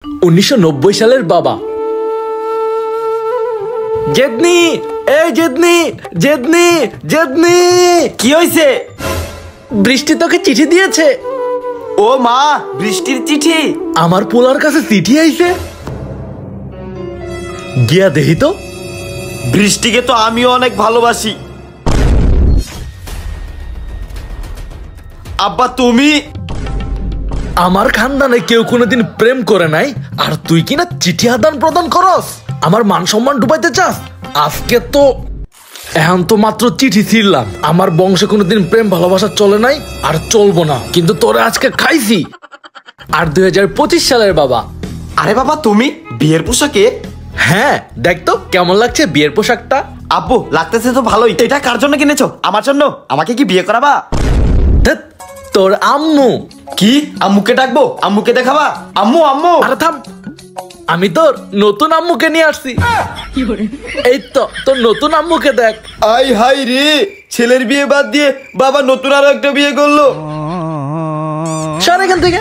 1990 সালের বাবা। জেদনি, এই জেদনি, জেদনি, জেদনি। কি হয়েছে? বৃষ্টি তোকে চিঠি দিয়েছে। ও মা, বৃষ্টির চিঠি? আমার পোলার কাছে চিঠি আইছে, গিয়া দেহি তো। বৃষ্টিকে তো আমিও অনেক ভালোবাসি। আব্বা তুমি? আমার খানদানে কেউ কোনোদিন প্রেম করে নাই, আর তুই কিনা চিঠি আদান প্রদান করস? আমার মান সম্মান ডুবাইতে চাস? আজকে তো এখন তো মাত্র চিঠি ছিড়লাম। আমার বংশে কোনোদিন প্রেম ভালোবাসা চলে নাই, আর চলবো না, কিন্তু তোরে আজকে খাইছি। আর 2025 সালের বাবা। আরে বাবা তুমি বিয়ের পোশাকে? হ্যাঁ, দেখ তো কেমন লাগছে বিয়ের পোশাকটা। আব্বু লাগতেছে তো ভালোই। এটা কার জন্য কিনেছো? আমার জন্য? আমাকে কি বিয়ে করাবা? ধ্যাৎ, তোর আম্মু। কি আম্মুকে ডাকবো? আম্মুকে দেখাবা? আম্মু আম্মু। আরে থাম, আমি তোর নতুন আম্মুকে নিয়ে আসছি। এই তো তোর নতুন আম্মুকে দেখ। আই হাই রে, ছেলের বিয়ে বাদ দিয়ে বাবা নতুন আরো একটা বিয়ে করলো। সর এখান থেকে।